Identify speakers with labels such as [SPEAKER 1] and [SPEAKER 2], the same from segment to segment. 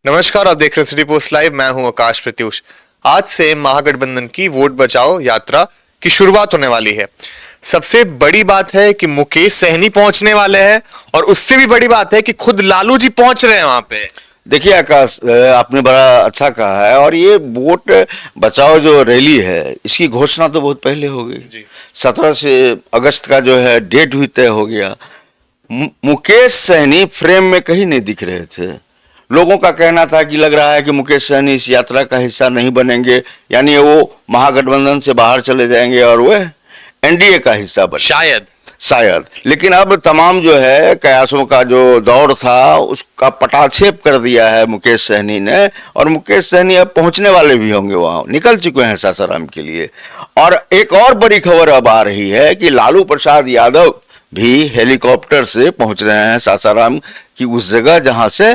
[SPEAKER 1] नमस्कार, आप देख रहे हैं सिटी पोस्ट लाइव। मैं हूं आकाश प्रत्युष। आज से महागठबंधन की वोट बचाओ यात्रा की शुरुआत होने वाली है। सबसे बड़ी बात है कि मुकेश सहनी पहुंचने वाले हैं और उससे भी बड़ी बात है कि खुद लालू जी पहुंच रहे हैं वहां पे।
[SPEAKER 2] देखिए आकाश, आपने बड़ा अच्छा कहा है। और ये वोट बचाओ जो रैली है, इसकी घोषणा तो बहुत पहले हो गई। 17 से अगस्त का जो है डेट भी तय हो गया। मुकेश सहनी फ्रेम में कहीं नहीं दिख रहे थे। लोगों का कहना था कि लग रहा है कि मुकेश सहनी इस यात्रा का हिस्सा नहीं बनेंगे, यानी वो महागठबंधन से बाहर चले जाएंगे और वे एनडीए का हिस्सा बने शायद। लेकिन अब तमाम जो है कयासों का जो दौर था उसका पटाक्षेप कर दिया है मुकेश सहनी ने। और मुकेश सहनी अब पहुंचने वाले भी होंगे, वहां निकल चुके हैं सासाराम के लिए। और एक और बड़ी खबर अब आ रही है कि लालू प्रसाद यादव भी हेलीकॉप्टर से पहुंच रहे हैं सासाराम की उस जगह जहां से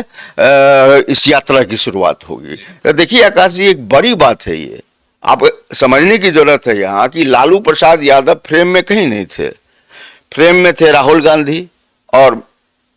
[SPEAKER 2] इस यात्रा की शुरुआत होगी। तो देखिए आकाश जी, एक बड़ी बात है ये, आप समझने की जरूरत है यहाँ कि लालू प्रसाद यादव फ्रेम में कहीं नहीं थे। फ्रेम में थे राहुल गांधी और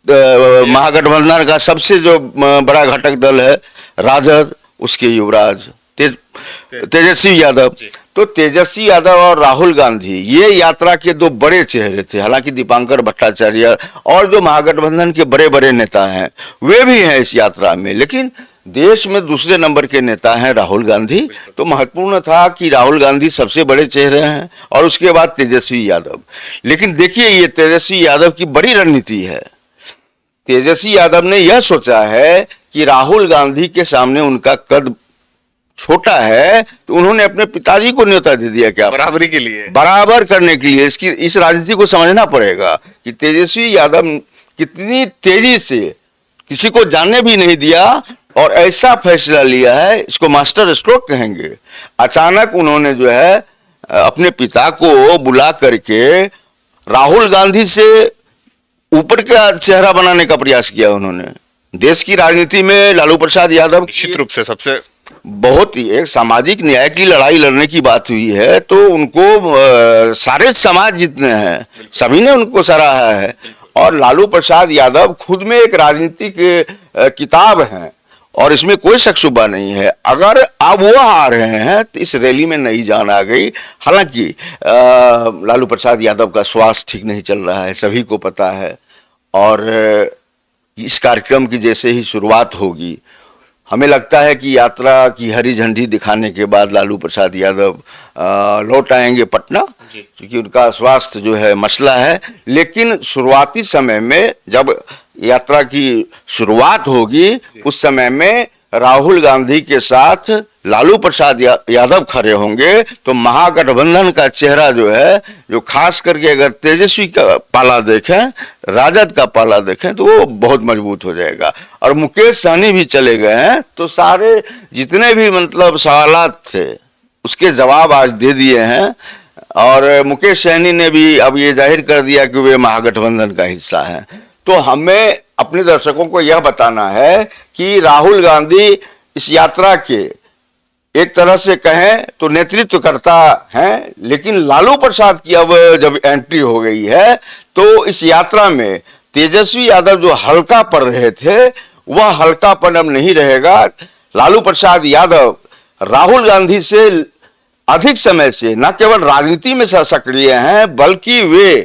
[SPEAKER 2] महागठबंधन का सबसे जो बड़ा घटक दल है राजद, उसके युवराज तेजस्वी यादव। तो तेजस्वी यादव और राहुल गांधी ये यात्रा के दो बड़े चेहरे थे। हालांकि दीपांकर भट्टाचार्य और जो महागठबंधन के बड़े बड़े नेता हैं वे भी हैं इस यात्रा में, लेकिन देश में दूसरे नंबर के नेता हैं राहुल गांधी। तो महत्वपूर्ण था कि राहुल गांधी सबसे बड़े चेहरे हैं और उसके बाद तेजस्वी यादव। लेकिन देखिए, ये तेजस्वी यादव की बड़ी रणनीति है। तेजस्वी यादव ने यह सोचा है कि राहुल गांधी के सामने उनका कद छोटा है, तो उन्होंने अपने पिताजी को न्योता दे दिया। क्या
[SPEAKER 1] बराबरी के लिए,
[SPEAKER 2] बराबर करने के लिए। इस राजनीति को समझना पड़ेगा कि तेजस्वी यादव कितनी तेजी से किसी को जानने भी नहीं दिया और ऐसा फैसला लिया है, इसको मास्टर स्ट्रोक कहेंगे। अचानक उन्होंने जो है अपने पिता को बुला करके राहुल गांधी से ऊपर का चेहरा बनाने का प्रयास किया उन्होंने। देश की राजनीति में लालू प्रसाद यादव
[SPEAKER 1] निश्चित रूप से सबसे
[SPEAKER 2] बहुत ही एक सामाजिक न्याय की लड़ाई लड़ने की बात हुई है, तो उनको सारे समाज जितने हैं सभी ने उनको सराहा है। और लालू प्रसाद यादव खुद में एक राजनीतिक किताब है और इसमें कोई शक शुबा नहीं है। अगर अब वो आ रहे हैं तो इस रैली में नई जान आ गई। हालांकि लालू प्रसाद यादव का स्वास्थ्य ठीक नहीं चल रहा है, सभी को पता है। और इस कार्यक्रम की जैसे ही शुरुआत होगी, हमें लगता है कि यात्रा की हरी झंडी दिखाने के बाद लालू प्रसाद यादव लौट आएंगे पटना, क्योंकि उनका स्वास्थ्य जो है मसला है। लेकिन शुरुआती समय में जब यात्रा की शुरुआत होगी, उस समय में राहुल गांधी के साथ लालू प्रसाद यादव खड़े होंगे, तो महागठबंधन का चेहरा जो है, जो खास करके अगर तेजस्वी का पाला देखें, राजद का पाला देखें, तो वो बहुत मजबूत हो जाएगा। और मुकेश सहनी भी चले गए हैं, तो सारे जितने भी मतलब सवालात थे उसके जवाब आज दे दिए हैं। और मुकेश सहनी ने भी अब ये जाहिर कर दिया कि वे महागठबंधन का हिस्सा हैं। तो हमें अपने दर्शकों को यह बताना है कि राहुल गांधी इस यात्रा के एक तरह से कहें तो नेतृत्व करता है, लेकिन लालू प्रसाद की अब जब एंट्री हो गई है, तो इस यात्रा में तेजस्वी यादव जो हल्का पड़ रहे थे, वह हल्कापन अब नहीं रहेगा। लालू प्रसाद यादव राहुल गांधी से अधिक समय से न केवल राजनीति में सक्रिय हैं, बल्कि वे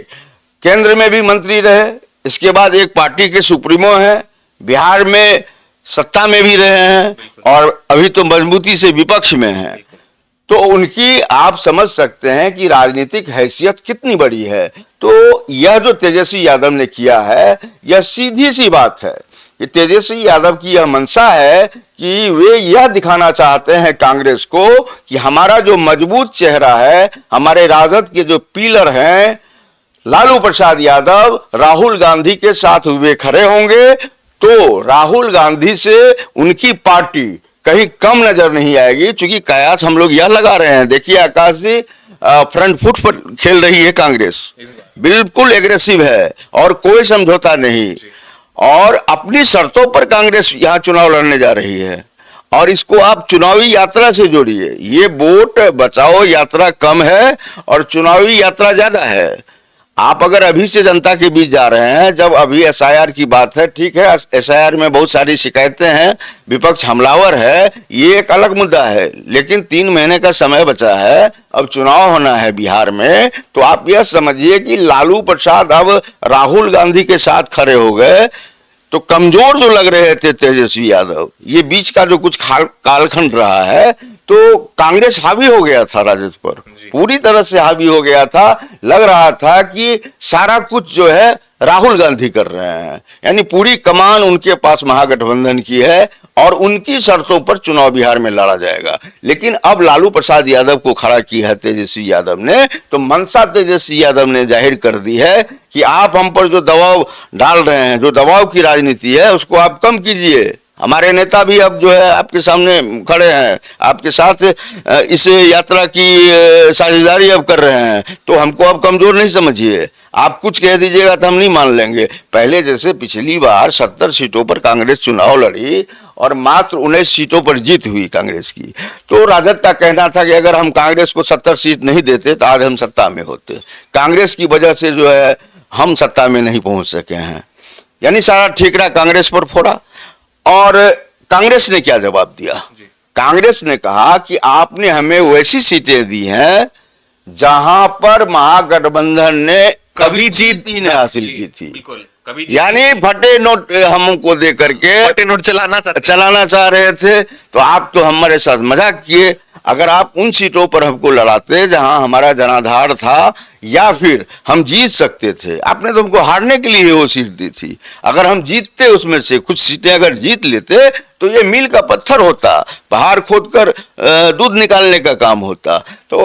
[SPEAKER 2] केंद्र में भी मंत्री रहे, इसके बाद एक पार्टी के सुप्रीमो हैं, बिहार में सत्ता में भी रहे हैं और अभी तो मजबूती से विपक्ष में हैं। तो उनकी आप समझ सकते हैं कि राजनीतिक हैसियत कितनी बड़ी है। तो यह जो तेजस्वी यादव ने किया है, यह सीधी सी बात है कि तेजस्वी यादव की यह मंशा है कि वे यह दिखाना चाहते हैं कांग्रेस को कि हमारा जो मजबूत चेहरा है, हमारे राजद के जो पिलर हैं, लालू प्रसाद यादव राहुल गांधी के साथ वे खड़े होंगे, तो राहुल गांधी से उनकी पार्टी कहीं कम नजर नहीं आएगी। क्योंकि कयास हम लोग यह लगा रहे हैं, देखिए आकाश जी, फ्रंट फुट पर खेल रही है कांग्रेस, बिल्कुल एग्रेसिव है और कोई समझौता नहीं। और अपनी शर्तों पर कांग्रेस यहाँ चुनाव लड़ने जा रही है और इसको आप चुनावी यात्रा से जोड़िए। ये वोट बचाओ यात्रा कम है और चुनावी यात्रा ज्यादा है। आप अगर अभी से जनता के बीच जा रहे हैं, जब अभी एसआईआर की बात है, ठीक है, एसआईआर में बहुत सारी शिकायतें हैं, विपक्ष हमलावर है, ये एक अलग मुद्दा है, लेकिन 3 महीने का समय बचा है, अब चुनाव होना है बिहार में, तो आप यह समझिए कि लालू प्रसाद अब राहुल गांधी के साथ खड़े हो गए, तो कमजोर जो लग रहे थे तेजस्वी यादव, ये बीच का जो कुछ कालखंड रहा है, तो कांग्रेस हावी हो गया था राजद पर, पूरी तरह से हावी हो गया था, लग रहा था कि सारा कुछ जो है राहुल गांधी कर रहे हैं, यानी पूरी कमान उनके पास महागठबंधन की है और उनकी शर्तों पर चुनाव बिहार में लड़ा जाएगा। लेकिन अब लालू प्रसाद यादव को खड़ा किया है तेजस्वी यादव ने, तो मंशा तेजस्वी यादव ने जाहिर कर दी है कि आप हम पर जो दबाव डाल रहे हैं, जो दबाव की राजनीति है, उसको आप कम कीजिए। हमारे नेता भी अब जो है आपके सामने खड़े हैं, आपके साथ इस यात्रा की साझेदारी अब कर रहे हैं, तो हमको अब कमजोर नहीं समझिए। आप कुछ कह दीजिएगा तो हम नहीं मान लेंगे। पहले जैसे पिछली बार 70 सीटों पर कांग्रेस चुनाव लड़ी और मात्र 19 सीटों पर जीत हुई कांग्रेस की, तो राजद का कहना था कि अगर हम कांग्रेस को 70 सीट नहीं देते तो आज हम सत्ता में होते। कांग्रेस की वजह से जो है हम सत्ता में नहीं पहुंच सके हैं, यानी सारा ठेकरा कांग्रेस पर फोड़ा। और कांग्रेस ने क्या जवाब दिया? कांग्रेस ने कहा कि आपने हमें वैसी सीटें दी हैं जहां पर महागठबंधन ने कभी जीत ही नहीं हासिल की थी, यानी फटे नोट हमको दे करके
[SPEAKER 1] फटे नोट
[SPEAKER 2] चलाना चाह रहे थे। तो आप तो हमारे साथ मजाक किए। अगर आप उन सीटों पर हमको लड़ाते जहां हमारा जनाधार था या फिर हम जीत सकते थे, आपने तो हमको हारने के लिए वो सीट दी थी। अगर हम जीतते, उसमें से कुछ सीटें अगर जीत लेते तो ये मील का पत्थर होता, पहाड़ खोदकर दूध निकालने का काम होता। तो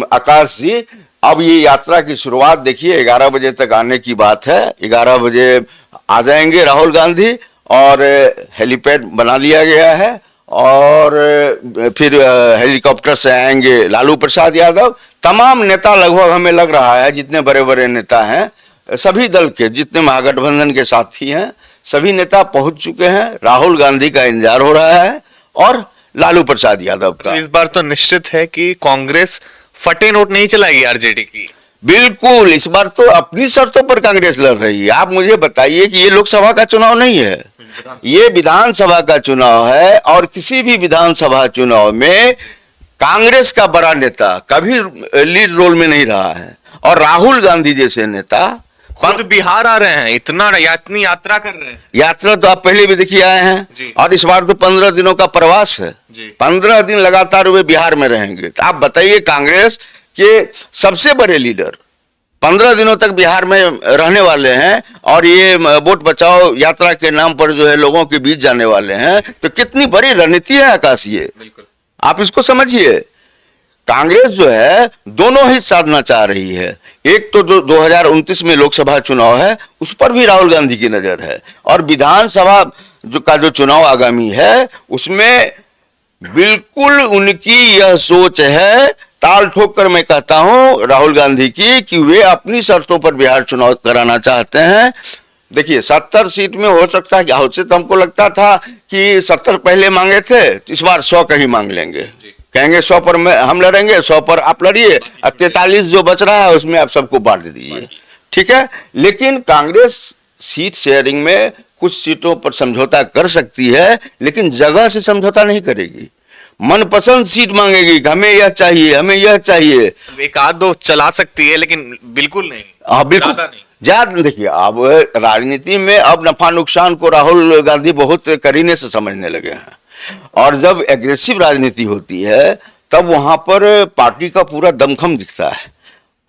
[SPEAKER 2] आकाश जी, अब ये यात्रा की शुरुआत देखिए, 11 बजे तक आने की बात है। 11 बजे आ जाएंगे राहुल गांधी और हेलीपैड बना लिया गया है और फिर हेलीकॉप्टर से आएंगे लालू प्रसाद यादव। तमाम नेता लगभग हमें लग रहा है, जितने बड़े बड़े नेता हैं, सभी दल के जितने महागठबंधन के साथी हैं, सभी नेता पहुंच चुके हैं। राहुल गांधी का इंतजार हो रहा है और लालू प्रसाद यादव का।
[SPEAKER 1] इस बार तो निश्चित है कि कांग्रेस फटे नोट नहीं चलाएगी आरजेडी की।
[SPEAKER 2] बिल्कुल, इस बार तो अपनी शर्तों पर कांग्रेस लड़ रही है। आप मुझे बताइए कि ये लोकसभा का चुनाव नहीं है, ये विधानसभा का चुनाव है, और किसी भी विधानसभा चुनाव में कांग्रेस का बड़ा नेता कभी लीड रोल में नहीं रहा है। और राहुल गांधी जैसे नेता
[SPEAKER 1] खुद बिहार आ रहे हैं, इतनी यात्रा कर रहे हैं।
[SPEAKER 2] यात्रा तो आप पहले भी देखिए आए हैं, और इस बार तो 15 दिनों का प्रवास है। 15 दिन लगातार वे बिहार में रहेंगे। तो आप बताइए, कांग्रेस के सबसे बड़े लीडर 15 दिनों तक बिहार में रहने वाले हैं और ये वोट बचाओ यात्रा के नाम पर जो है लोगों के बीच जाने वाले हैं, तो कितनी बड़ी रणनीति है आकाश ये। आप इसको समझिए। कांग्रेस जो है दोनों ही साधना चाह रही है। एक तो जो 2029 में लोकसभा चुनाव है, उस पर भी राहुल गांधी की नजर है, और विधानसभा जो चुनाव आगामी है, उसमें बिल्कुल उनकी यह सोच है, ताल ठोक कर मैं कहता हूं राहुल गांधी की, कि वे अपनी शर्तों पर बिहार चुनाव कराना चाहते हैं। देखिए, 70 सीट में हो सकता है, उससे तो हमको लगता था कि 70 पहले मांगे थे, तो इस बार 100 का ही मांग लेंगे। कहेंगे 100 पर हम लड़ेंगे, 100 पर आप लड़िए, 43 जो बच रहा है उसमें आप सबको बांट दीजिए, ठीक है। लेकिन कांग्रेस सीट शेयरिंग में कुछ सीटों पर समझौता कर सकती है, लेकिन जगह से समझौता नहीं करेगी। मनपसंद सीट मांगेगी, हमें यह चाहिए, हमें यह चाहिए।
[SPEAKER 1] एक आध दो चला सकती है, लेकिन बिल्कुल नहीं।
[SPEAKER 2] हाँ, बिल्कुल ज्यादा। देखिए, अब राजनीति में अब नफा नुकसान को राहुल गांधी बहुत करीने से समझने लगे हैं, और जब एग्रेसिव राजनीति होती है तब वहां पर पार्टी का पूरा दमखम दिखता है,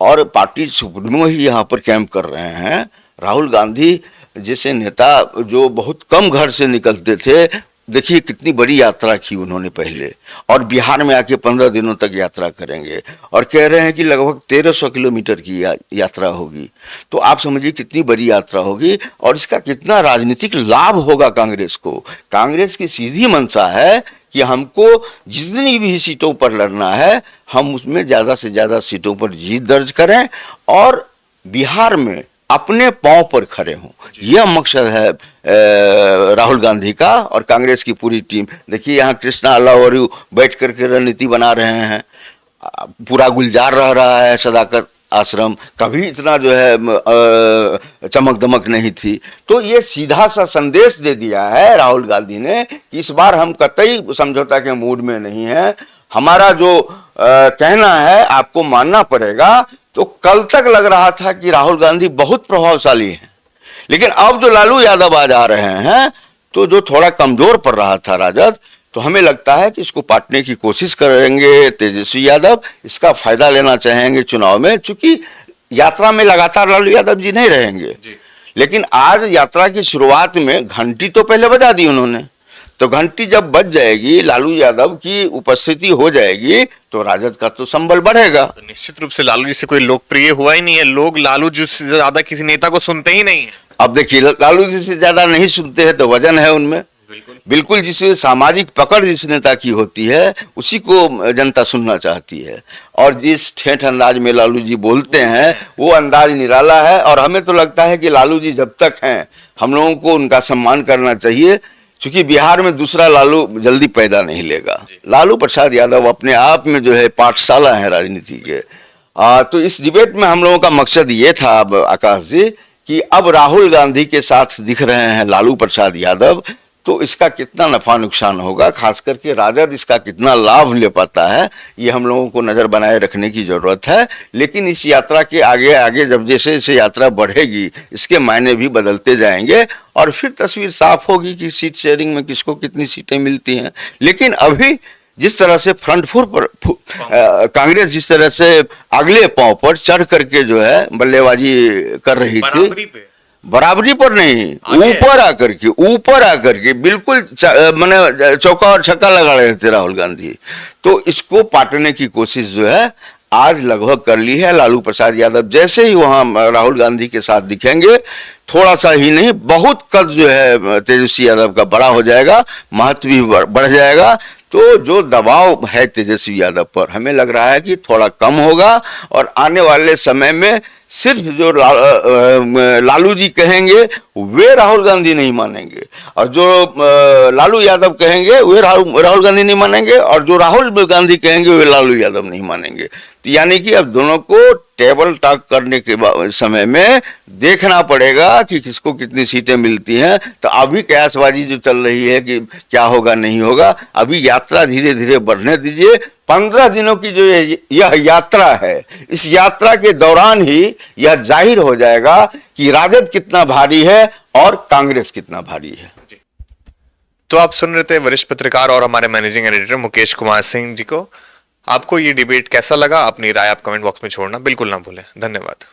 [SPEAKER 2] और पार्टी सुप्रीमो ही यहाँ पर कैंप कर रहे हैं। राहुल गांधी जैसे नेता जो बहुत कम घर से निकलते थे, देखिए कितनी बड़ी यात्रा की उन्होंने पहले, और बिहार में आके 15 दिनों तक यात्रा करेंगे, और कह रहे हैं कि लगभग 1300 किलोमीटर की यात्रा होगी। तो आप समझिए कितनी बड़ी यात्रा होगी, और इसका कितना राजनीतिक लाभ होगा कांग्रेस को। कांग्रेस की सीधी मंशा है कि हमको जितनी भी सीटों पर लड़ना है, हम उसमें ज़्यादा से ज़्यादा सीटों पर जीत दर्ज करें और बिहार में अपने पांव पर खड़े हों। यह मकसद है राहुल गांधी का और कांग्रेस की पूरी टीम। देखिए, यहाँ कृष्णा अल्लावरू बैठ करके रणनीति बना रहे हैं, पूरा गुलजार रह रहा है सदाकत आश्रम, कभी इतना जो है चमक दमक नहीं थी। तो ये सीधा सा संदेश दे दिया है राहुल गांधी ने कि इस बार हम कतई समझौता के मूड में नहीं है, हमारा जो कहना है आपको मानना पड़ेगा। तो कल तक लग रहा था कि राहुल गांधी बहुत प्रभावशाली हैं, लेकिन अब जो लालू यादव आज आ रहे हैं तो जो थोड़ा कमजोर पड़ रहा था राजद, तो हमें लगता है कि इसको पाटने की कोशिश करेंगे तेजस्वी यादव, इसका फायदा लेना चाहेंगे चुनाव में। चूंकि यात्रा में लगातार लालू यादव जी नहीं रहेंगे, लेकिन आज यात्रा की शुरुआत में घंटी तो पहले बजा दी उन्होंने, तो घंटी जब बज जाएगी, लालू यादव की उपस्थिति हो जाएगी, तो राजद का तो संबल बढ़ेगा।
[SPEAKER 1] तो निश्चित रूप से लालू जी से कोई लोकप्रिय हुआ ही नहीं है, लोग लालू जी से ज्यादा किसी नेता को सुनते ही नहीं है।
[SPEAKER 2] अब देखिए, लालू जी से ज्यादा नहीं सुनते हैं तो वजन है उनमें, बिल्कुल जिसमें सामाजिक पकड़ जिस नेता की होती है उसी को जनता सुनना चाहती है। और जिस ठेठ अंदाज में लालू जी बोलते हैं वो अंदाज निराला है, और हमें तो लगता है कि लालू जी जब तक हैं हम लोगों को उनका सम्मान करना चाहिए, क्योंकि बिहार में दूसरा लालू जल्दी पैदा नहीं लेगा। लालू प्रसाद यादव अपने आप में जो है पाठशाला है राजनीति के। तो इस डिबेट में हम लोगों का मकसद ये था अब आकाश जी कि अब राहुल गांधी के साथ दिख रहे हैं लालू प्रसाद यादव, तो इसका कितना नफा नुकसान होगा, खास करके राजद इसका कितना लाभ ले पाता है, ये हम लोगों को नजर बनाए रखने की जरूरत है। लेकिन इस यात्रा के आगे आगे जब जैसे जैसे यात्रा बढ़ेगी, इसके मायने भी बदलते जाएंगे और फिर तस्वीर साफ होगी कि सीट शेयरिंग में किसको कितनी सीटें मिलती हैं। लेकिन अभी जिस तरह से फ्रंट फुट पर कांग्रेस जिस तरह से अगले पांव पर चढ़ करके जो है बल्लेबाजी कर रही थी, बराबरी पर नहीं, ऊपर आकर के बिल्कुल मैंने चौका और छक्का लगा रहे थे राहुल गांधी, तो इसको पाटने की कोशिश जो है आज लगभग कर ली है लालू प्रसाद यादव। जैसे ही वहां राहुल गांधी के साथ दिखेंगे, थोड़ा सा ही नहीं बहुत कद जो है तेजस्वी यादव का बड़ा हो जाएगा, महत्व भी बढ़ जाएगा। तो जो दबाव है तेजस्वी यादव पर हमें लग रहा है कि थोड़ा कम होगा, और आने वाले समय में सिर्फ जो लालू जी कहेंगे वे राहुल गांधी नहीं मानेंगे, और जो लालू यादव कहेंगे वे राहुल गांधी नहीं मानेंगे, और जो राहुल गांधी कहेंगे वे लालू यादव नहीं मानेंगे। तो यानी कि अब दोनों को टेबल टॉक करने के समय में देखना पड़ेगा कि किसको कितनी सीटें मिलती हैं। तो अभी कयासबाजी जो चल रही है कि क्या होगा नहीं होगा, अभी यात्रा धीरे धीरे बढ़ने दीजिए। 15 दिनों की जो यह यात्रा है, इस यात्रा के दौरान ही यह जाहिर हो जाएगा कि राजद कितना भारी है और कांग्रेस कितना भारी है।
[SPEAKER 1] तो आप सुन रहे थे वरिष्ठ पत्रकार और हमारे मैनेजिंग एडिटर मुकेश कुमार सिंह जी को। आपको ये डिबेट कैसा लगा, अपनी राय आप कमेंट बॉक्स में छोड़ना बिल्कुल ना भूलें। धन्यवाद।